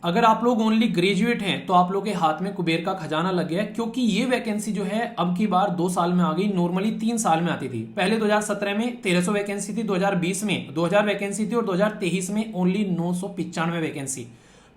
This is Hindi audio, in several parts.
अगर आप लोग ओनली ग्रेजुएट हैं तो आप लोग के हाथ में कुबेर का खजाना लग गया है, क्योंकि ये वैकेंसी जो है अब की बार 2 साल में आ गई। नॉर्मली 3 साल में आती थी। पहले 2017 में 1300 वैकेंसी थी, 2020 में 2000 वैकेंसी थी और 2023 में ओनली 995 वैकेंसी।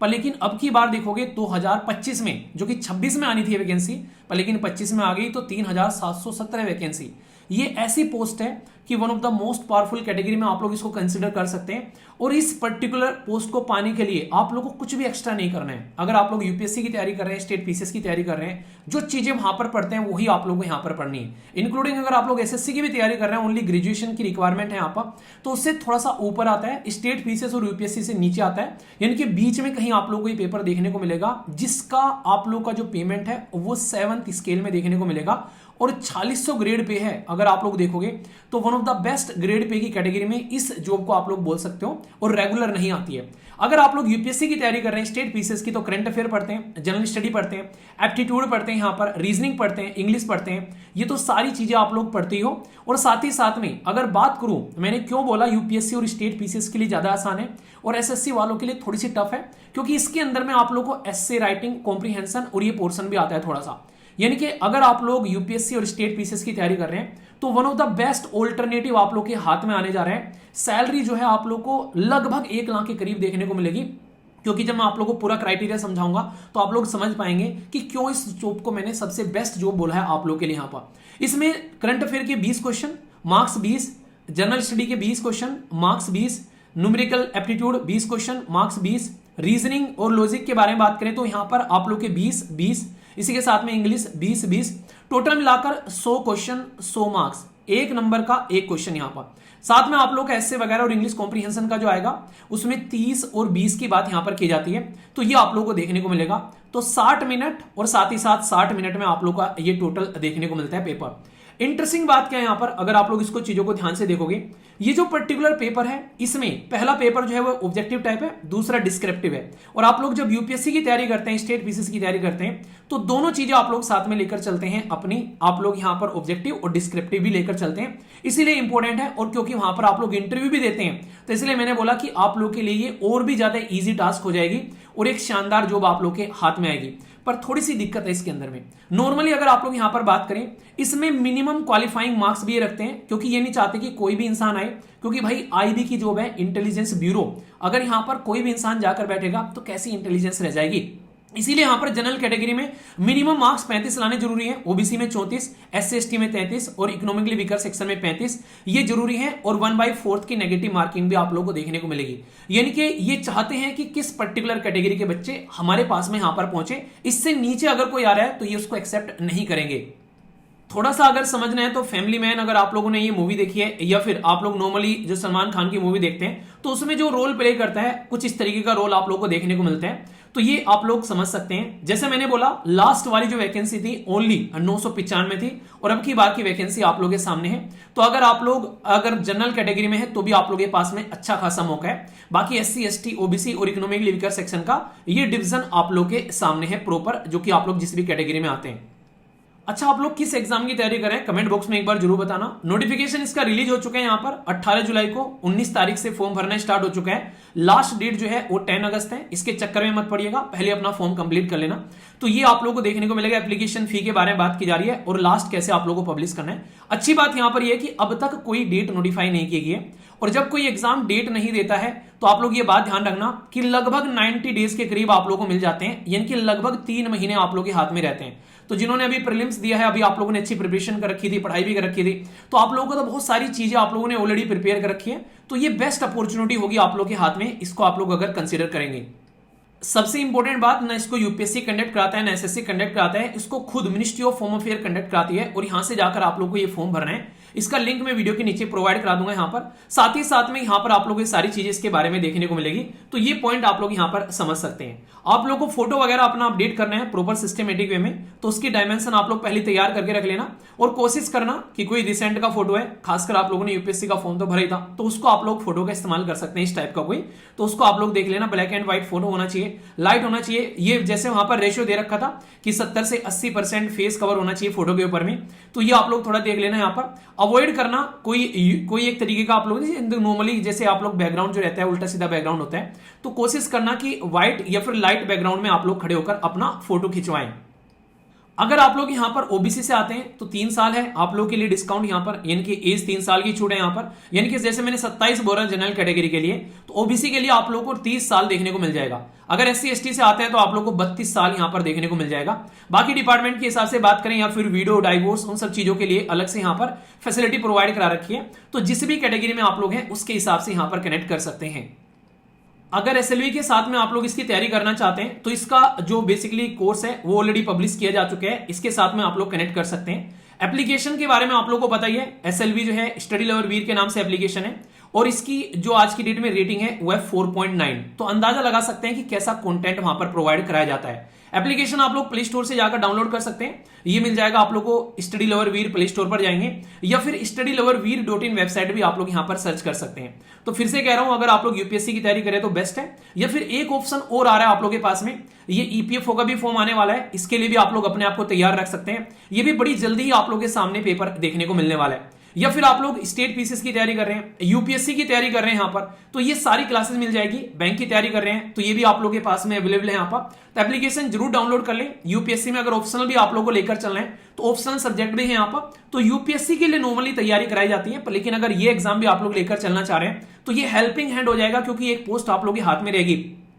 पर लेकिन अब की बार देखोगे 2025 में, जो कि 26 में आनी थी वैकेंसी, पर लेकिन 25 में आ गई तो 3717 वैकेंसी। ये ऐसी पोस्ट है कि one of the most powerful category में आप लोग इसको कंसिडर कर सकते हैं। और इस पर्टिकुलर पोस्ट को पाने के लिए आप लोगों को कुछ भी एक्स्ट्रा नहीं करना है। अगर आप लोग यूपीएससी की तैयारी कर रहे हैं, स्टेट पीसीएस की तैयारी कर रहे हैं, जो चीजें वहां पर पढ़ते हैं वही आप लोगों को यहां पर पढ़नी है। इंक्लूडिंग अगर आप लोग एसएससी की भी तैयारी कर रहे हैं, ओनली ग्रेजुएशन की रिक्वायरमेंट है यहाँ पर, तो उससे थोड़ा सा ऊपर आता है, स्टेट पीसीएस और यूपीएससी से नीचे आता है, यानी कि बीच में कहीं आप लोग को ये पेपर देखने को मिलेगा जिसका आप लोग का जो पेमेंट है वो 7th स्केल में देखने को मिलेगा और 4600 ग्रेड पे है। अगर आप लोग देखोगे तो one of the best grade pay की कैटेगरी में इस जॉब को आप लोग बोल सकते हो, और रेगुलर नहीं आती है। अगर आप लोग यूपीएससी की तैयारी कर रहे हैं, स्टेट पीसीएस की, तो करंट अफेयर पढ़ते हैं, जनरल स्टडी पढ़ते हैं, एप्टीट्यूड पढ़ते हैं, यहाँ पर रीजनिंग पढ़ते हैं, इंग्लिश पढ़ते हैं। ये तो सारी चीजें आप लोग पढ़ती हो। और साथ ही साथ में अगर बात करूं, मैंने क्यों बोला यूपीएससी और स्टेट पीसीएस के लिए ज्यादा आसान है और एसएससी वालों के लिए थोड़ी सी टफ है, क्योंकि इसके अंदर में आप लोग को एस्से राइटिंग, कॉम्प्रीहेंशन और ये पोर्शन भी आता है थोड़ा सा। यानी कि अगर आप लोग यूपीएससी और स्टेट पीसीएस की तैयारी कर रहे हैं तो one of the best alternative आप लोग के हाथ में आने जा रहे हैं। सैलरी जो है आप लोग को लगभग 1 लाख के करीब देखने को मिलेगी, क्योंकि जब मैं आप लोगों को पूरा क्राइटेरिया समझाऊंगा तो आप लोग समझ पाएंगे कि क्यों इस जॉब को मैंने सबसे बेस्ट जॉब बोला है आप लोग के लिए। यहां पर इसमें करंट अफेयर के 20 क्वेश्चन, मार्क्स 20, जनरल स्टडी के 20 question, marks 20, numerical aptitude 20 question, marks 20, reasoning और लॉजिक के बारे में बात करें तो यहां पर आप लोग के 20, इसी के साथ में इंग्लिश 20, टोटल मिलाकर 100 क्वेश्चन 100 मार्क्स, 1 नंबर का 1 क्वेश्चन। यहां पर साथ में आप लोग का एस्से वगैरह और इंग्लिश कॉम्प्रीहेंशन का जो आएगा उसमें 30 और 20 की बात यहां पर की जाती है, तो ये आप लोग को देखने को मिलेगा। तो 60 मिनट और साथ ही साथ 60 मिनट में आप लोग का ये टोटल देखने को मिलता है पेपर। इंटरेस्टिंग बात क्या है यहां पर, अगर आप लोग इसको चीजों को ध्यान से देखोगे, ये जो पर्टिकुलर पेपर है इसमें पहला पेपर जो है वो ऑब्जेक्टिव टाइप है, दूसरा डिस्क्रिप्टिव है। और आप लोग जब यूपीएससी की तैयारी करते हैं, स्टेट पीसीएस की तैयारी करते हैं, तो दोनों चीजें आप लोग साथ में लेकर चलते हैं अपनी। आप लोग यहां पर ऑब्जेक्टिव और डिस्क्रिप्टिव भी लेकर चलते हैं, इसीलिए इंपॉर्टेंट है। और क्योंकि वहां पर आप लोग इंटरव्यू भी देते हैं, तो इसलिए मैंने बोला कि आप लोग के लिए ये और भी ज्यादा ईजी टास्क हो जाएगी और एक शानदार जॉब आप लोग के हाथ में आएगी। पर थोड़ी सी दिक्कत है इसके अंदर में। नॉर्मली अगर आप लोग यहां पर बात करें, इसमें मिनिमम क्वालिफाइंग मार्क्स भी रखते हैं, क्योंकि ये नहीं चाहते कि कोई भी इंसान आए, क्योंकि भाई आईबी की जॉब है, इंटेलिजेंस ब्यूरो। अगर यहां पर कोई भी इंसान जाकर बैठेगा तो कैसी इंटेलिजेंस रह जाएगी। इसीलिए यहां पर जनरल कैटेगरी में मिनिमम मार्क्स 35 लाने जरूरी है, ओबीसी में 34, एससी एसटी में 33 और इकोनॉमिकली वीकर सेक्शन में 35, ये जरूरी है। और 1/4 की नेगेटिव मार्किंग भी आप लोगों को देखने को मिलेगी। यानी कि ये चाहते हैं कि किस पर्टिकुलर कैटेगरी के बच्चे हमारे पास में यहां पर पहुंचे, इससे नीचे अगर कोई आ रहा है तो ये उसको एक्सेप्ट नहीं करेंगे। थोड़ा सा अगर समझना है तो फैमिली मैन, अगर आप लोगों ने ये मूवी देखी है या फिर आप लोग नॉर्मली जो सलमान खान की मूवी देखते हैं, तो उसमें जो रोल प्ले करता है कुछ इस तरीके का रोल आप लोगों को देखने को मिलता है। तो ये आप लोग समझ सकते हैं। जैसे मैंने बोला, लास्ट वाली जो वैकेंसी थी ओनली 995 थी और अब की बार की वैकेंसी आप लोगों के सामने है। तो अगर आप लोग अगर जनरल कैटेगरी में है तो भी आप लोगों के पास में अच्छा खासा मौका है। बाकी एससी एसटी ओबीसी और इकोनॉमिकली वीकर सेक्शन का ये डिवीजन आप लोग के सामने है प्रॉपर, जो कि आप लोग जिस भी कैटेगरी में आते हैं। अच्छा, आप लोग किस एग्जाम की तैयारी करें कमेंट बॉक्स में एक बार जरूर बताना। नोटिफिकेशन इसका रिलीज हो चुका है यहाँ पर 18 जुलाई को, 19 तारीख से फॉर्म भरना स्टार्ट हो चुका है। लास्ट डेट जो है वो 10 अगस्त है। इसके चक्कर में मत पड़िएगा, पहले अपना फॉर्म कंप्लीट कर लेना। तो ये आप लोगों को देखने को मिलेगा। एप्लीकेशन फी के बारे में बात की जा रही है और लास्ट कैसे आप लोगों को पब्लिश करना है। अच्छी बात यहां पर यह है कि अब तक कोई डेट नोटिफाई नहीं की गई है, और जब कोई एग्जाम डेट नहीं देता है तो आप लोग ये बात ध्यान रखना कि लगभग 90 डेज के करीब आप लोगों को मिल जाते हैं, यानी कि लगभग 3 महीने आप लोगों के हाथ में रहते हैं। तो जिन्होंने अभी प्रीलिम्स दिया है, अभी आप लोगों ने अच्छी प्रिपरेशन कर रखी थी, पढ़ाई भी कर रखी थी, तो आप लोगों को तो बहुत सारी चीजें आप लोगों ने ऑलरेडी प्रिपेयर कर रखी है। तो ये बेस्ट अपॉर्चुनिटी होगी आप लोगों के हाथ में, इसको आप लोग अगर कंसिडर करेंगे। सबसे इंपॉर्टेंट बात, ना इसको यूपीएससी कंडक्ट कराता है ना एसएससी कंडक्ट कराता है, इसको खुद ministry of home affair conduct कराती है। और यहां से जाकर आप लोग को ये फॉर्म भरना है। इसका लिंक मैं वीडियो के नीचे प्रोवाइड करा दूंगा यहां पर। साथ ही साथ में यहां पर आप लोगों को सारी चीजें इसके बारे में देखने को मिलेगी। तो ये पॉइंट आप लोग यहां पर समझ सकते हैं। आप लोगों को फोटो वगैरह अपना अपडेट करना है प्रॉपर सिस्टमेटिक वे में, तो उसकी डायमेंशन आप लोग पहले तैयार करके रख लेना। और कोशिश करना कि कोई रिसेंट का फोटो है, खासकर आप लोगों ने यूपीएससी का फॉर्म तो भरा ही था, तो उसको आप लोग फोटो का इस्तेमाल कर सकते हैं इस टाइप का कोई, तो उसको आप लोग देख लेना। ब्लैक एंड व्हाइट फोटो होना चाहिए, लाइट होना चाहिए। ये जैसे वहां पर रेशियो दे रखा था कि 70 से 80% फेस कवर होना चाहिए फोटो के ऊपर में, तो ये आप लोग थोड़ा देख लेना। यहाँ पर अवॉइड करना कोई एक तरीके का आप लोग नॉर्मली जैसे आप लोग बैकग्राउंड जो रहता है उल्टा सीधा बैकग्राउंड होता है, तो कोशिश करना कि व्हाइट या फिर लाइट बैकग्राउंड में आप लोग खड़े होकर अपना फोटो खिंचवाएं। अगर आप लोग यहां पर ओबीसी से आते हैं तो 3 साल है आप लोग के लिए डिस्काउंट यहां पर, यानी कि एज 3 साल की छूट है यहां पर, यानी कि जैसे मैंने 27 बोला जनरल कैटेगरी के लिए, तो ओबीसी के लिए आप लोग को 30 साल देखने को मिल जाएगा। अगर एससी एसटी से आते हैं तो आप लोग को 32 साल यहां पर देखने को मिल जाएगा। बाकी डिपार्टमेंट के हिसाब से बात करें या फिर वीडो डाइवोर्स उन सब चीजों के लिए अलग से यहां पर फैसिलिटी प्रोवाइड करा रखी है, तो जिस भी कैटेगरी में आप लोग हैं उसके हिसाब से यहां पर कनेक्ट कर सकते हैं। अगर एसएलवी के साथ में आप लोग इसकी तैयारी करना चाहते हैं तो इसका जो बेसिकली कोर्स है वो ऑलरेडी पब्लिश किया जा चुका है, इसके साथ में आप लोग कनेक्ट कर सकते हैं। एप्लीकेशन के बारे में आप लोग को पता ही है, एसएलवी जो है स्टडी लवर वीर के नाम से एप्लीकेशन है और इसकी जो आज की डेट में रेटिंग है वो है 4.9, तो अंदाजा लगा सकते हैं कि कैसा कंटेंट वहां पर प्रोवाइड कराया जाता है। एप्लीकेशन आप लोग प्ले स्टोर से जाकर डाउनलोड कर सकते हैं, ये मिल जाएगा आप लोग को स्टडी लवर वीर प्ले स्टोर पर जाएंगे या फिर studyloverveer.in वेबसाइट भी आप लोग यहां पर सर्च कर सकते हैं। तो फिर से कह रहा हूं, अगर आप लोग यूपीएससी की तैयारी करें तो बेस्ट है, या फिर एक ऑप्शन और आ रहा है आप लोग के पास में, ये ईपीएफओ का भी फॉर्म आने वाला है, इसके लिए भी आप लोग अपने आप को तैयार रख सकते हैं, ये भी बड़ी जल्दी ही आप लोग के सामने पेपर देखने को मिलने वाला है। या फिर आप लोग स्टेट पीसीएस की तैयारी कर रहे हैं, यूपीएससी की तैयारी कर रहे हैं यहां पर, तो ये सारी क्लासेस मिल जाएगी। बैंक की तैयारी कर रहे हैं तो ये भी आप लोग के पास में अवेलेबल है यहां पर, तो एप्लीकेशन जरूर डाउनलोड कर लें। यूपीएससी में अगर ऑप्शनल भी आप लोग को लेकर चल रहे हैं तो ऑप्शनल सब्जेक्ट भी है यहां पर, तो यूपीएससी के लिए नॉर्मली तैयारी कराई जाती है, लेकिन अगर ये एग्जाम भी आप लोग लेकर चलना चाह रहे हैं तो ये हेल्पिंग हैंड हो जाएगा, क्योंकि एक पोस्ट आप लोग के हाथ में रहेगी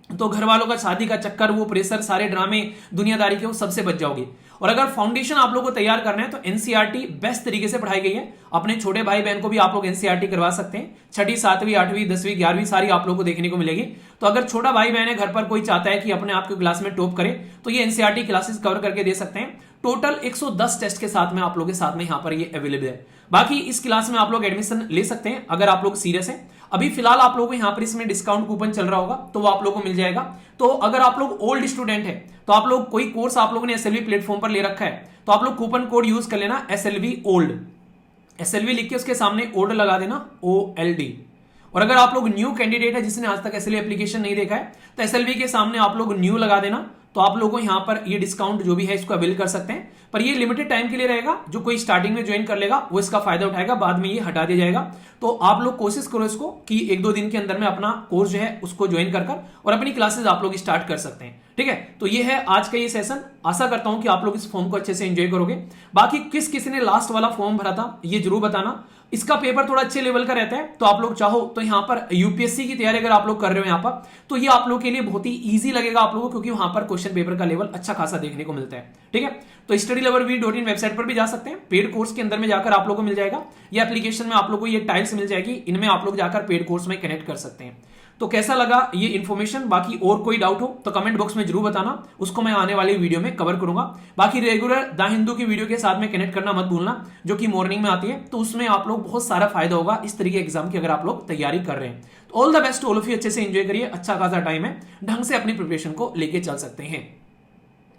तो घर वालों का शादी का चक्कर, वो प्रेशर, सारे ड्रामे दुनियादारी के, वो सबसे बच जाओगे। और अगर फाउंडेशन आप लोग को तैयार करना है तो एनसीईआरटी बेस्ट तरीके से पढ़ाई गई है, अपने छोटे भाई बहन को भी आप लोग एनसीईआरटी करवा सकते हैं, 6वीं 7वीं 8वीं 10वीं 11वीं सारी आप लोग को देखने को मिलेगी। तो अगर छोटा भाई बहन है घर पर, कोई चाहता है कि अपने आप की क्लास में टॉप करे तो ये एनसीईआरटी क्लासेस कवर करके दे सकते हैं। टोटल 110 टेस्ट के साथ में आप लोग के साथ में यहां पर ये अवेलेबल है। बाकी इस क्लास में आप लोग एडमिशन ले सकते हैं अगर आप लोग सीरियस हैं। अभी फिलहाल आप लोगों को यहां पर इसमें डिस्काउंट कूपन चल रहा होगा तो वो आप लोग को मिल जाएगा। तो अगर आप लोग ओल्ड स्टूडेंट है तो आप लोग कोई कोर्स आप लोगों ने एसएलवी प्लेटफॉर्म पर ले रखा है तो आप लोग कूपन कोड यूज कर लेना एसएलवी ओल्ड, एसएलवी लिख के उसके सामने ओल्ड लगा देना OLD। और अगर आप लोग न्यू कैंडिडेट है जिसने आज तक एसएलवी एप्लीकेशन नहीं देखा है तो एसएलवी के सामने आप लोग न्यू लगा देना, तो आप लोगों को यहां पर ये डिस्काउंट जो भी है इसको अवेल कर सकते हैं। पर ये लिमिटेड टाइम के लिए रहेगा, जो कोई स्टार्टिंग में ज्वाइन कर लेगा वो इसका फायदा उठाएगा, बाद में ये हटा दिया जाएगा। तो आप लोग कोशिश करो इसको कि 1-2 दिन के अंदर में अपना कोर्स जो है उसको ज्वाइन कर और अपनी क्लासेस आप लोग स्टार्ट कर सकते हैं। ठीक है, तो ये है आज का ये सेशन। आशा करता हूं कि आप लोग इस फॉर्म को अच्छे से एंजॉय करोगे। बाकी किसी ने लास्ट वाला फॉर्म भरा था ये जरूर बताना, इसका पेपर थोड़ा अच्छे लेवल का रहता है, तो आप लोग चाहो तो यहां पर यूपीएससी की तैयारी अगर आप लोग कर रहे हो यहां पर तो ये आप लोग के लिए बहुत ही इजी लगेगा आप लोगों को, क्योंकि वहां पर क्वेश्चन पेपर का लेवल अच्छा खासा देखने को मिलता है। ठीक है, तो studyloverveer.in वेबसाइट पर भी जा सकते हैं, पेड कोर्स के अंदर में जाकर आप लोग को मिल जाएगा, ये एप्लीकेशन में आप लोग को ये टाइल्स मिल जाएगी, इनमें आप लोग जाकर पेड कोर्स में कनेक्ट कर सकते हैं। तो कैसा लगा ये इन्फॉर्मेशन, बाकी और कोई डाउट हो तो कमेंट बॉक्स में जरूर बताना, उसको मैं आने वाली वीडियो में कवर करूंगा। बाकी रेगुलर द हिंदू की वीडियो के साथ में कनेक्ट करना मत भूलना, जो कि मॉर्निंग में आती है, तो उसमें आप लोग बहुत सारा फायदा होगा इस तरीके एग्जाम की अगर आप लोग तैयारी कर रहे हैं। तो all the best all of you, अच्छे से एंजॉय करिए, अच्छा खासा टाइम है, ढंग से अपनी प्रिपरेशन को लेके चल सकते हैं।